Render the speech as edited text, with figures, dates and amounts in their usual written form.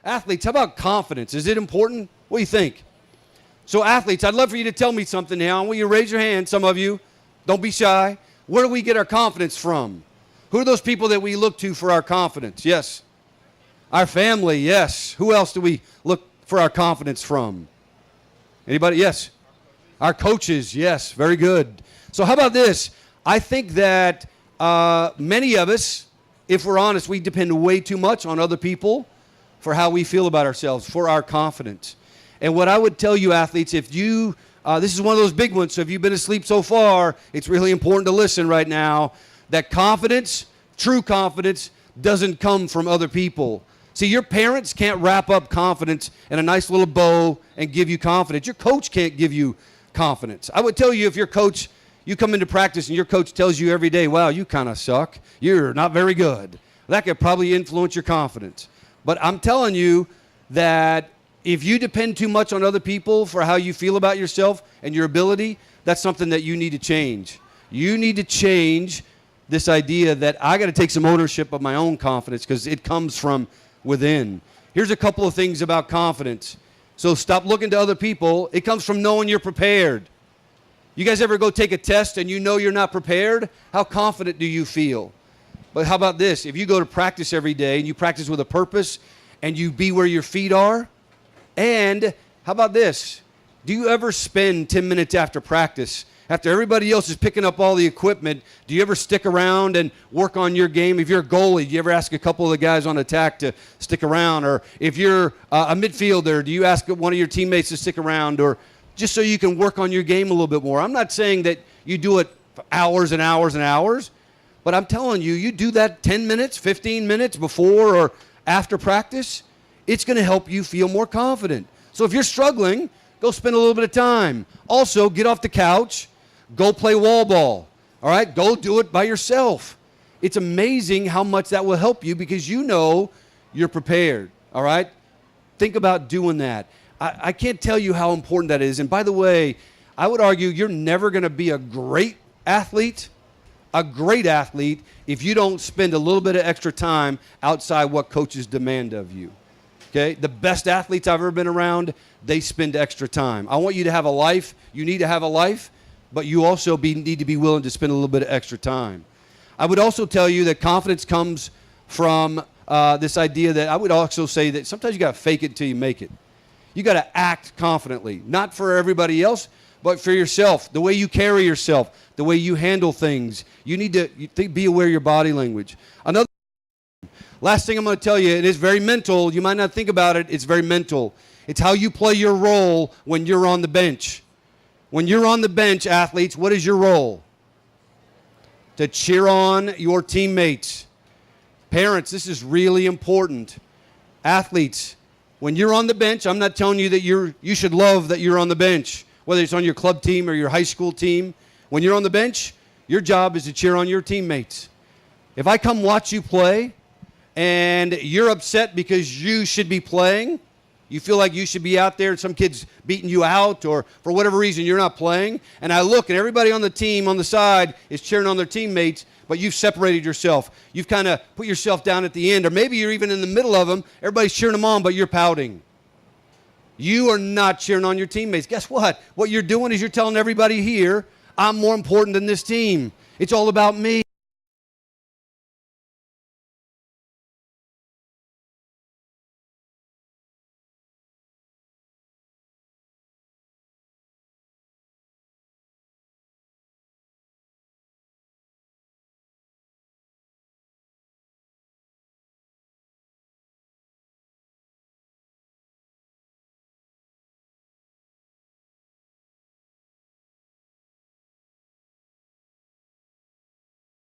Athletes, how about confidence? Is it important? What do you think? So athletes, I'd love for you to tell me something now. I want you to raise your hand, some of you. Don't be shy. Where do we get our confidence from? Who are those people that we look to for our confidence? Yes. Our family, yes. Who else do we look for our confidence from? Anybody? Yes. Our coaches, yes. Very good. So how about this? I think that many of us, if we're honest, we depend way too much on other people for how we feel about ourselves, for our confidence. And what I would tell you, athletes, if you, this is one of those big ones, so if you've been asleep so far, it's really important to listen right now, that confidence, true confidence, doesn't come from other people. See, your parents can't wrap up confidence in a nice little bow and give you confidence. Your coach can't give you confidence. I would tell you, if your coach, you come into practice and your coach tells you every day, wow, you kind of suck, you're not very good, that could probably influence your confidence. But I'm telling you that if you depend too much on other people for how you feel about yourself and your ability, that's something that you need to change. You need to change this idea that I got to take some ownership of my own confidence because it comes from within. Here's a couple of things about confidence. So stop looking to other people. It comes from knowing you're prepared. You guys ever go take a test and you know you're not prepared? How confident do you feel? But how about this? If you go to practice every day and you practice with a purpose and you be where your feet are, and how about this? Do you ever spend 10 minutes after practice, after everybody else is picking up all the equipment, do you ever stick around and work on your game? If you're a goalie, do you ever ask a couple of the guys on attack to stick around? Or if you're a midfielder, do you ask one of your teammates to stick around? Or just so you can work on your game a little bit more? I'm not saying that you do it for hours and hours and hours, but I'm telling you, you do that 10 minutes, 15 minutes before or after practice, it's going to help you feel more confident. So if you're struggling, go spend a little bit of time. Also, get off the couch, go play wall ball. All right, go do it by yourself. It's amazing how much that will help you because you know you're prepared. All right, think about doing that. I can't tell you how important that is. And by the way, I would argue you're never going to be a great athlete, if you don't spend a little bit of extra time outside what coaches demand of you. Okay, the best athletes I've ever been around, they spend extra time. I want you to have a life. You need to have a life, but you also need to be willing to spend a little bit of extra time. I would also tell you that confidence comes from this idea that I would also say that sometimes you got to fake it until you make it. You got to act confidently, not for everybody else, but for yourself, the way you carry yourself, the way you handle things. You need to be aware of your body language. Last thing I'm going to tell you, it is very mental. You might not think about it. It's very mental. It's how you play your role when you're on the bench. When you're on the bench, athletes, what is your role? To cheer on your teammates. Parents, this is really important. Athletes, when you're on the bench, I'm not telling you that you should love that you're on the bench, whether it's on your club team or your high school team. When you're on the bench, your job is to cheer on your teammates. If I come watch you play, and you're upset because you should be playing, you feel like you should be out there and some kid's beating you out or for whatever reason you're not playing, and I look and everybody on the team on the side is cheering on their teammates, but you've separated yourself. You've kind of put yourself down at the end, or maybe you're even in the middle of them. Everybody's cheering them on, but you're pouting. You are not cheering on your teammates. Guess what? What you're doing is you're telling everybody here, I'm more important than this team. It's all about me.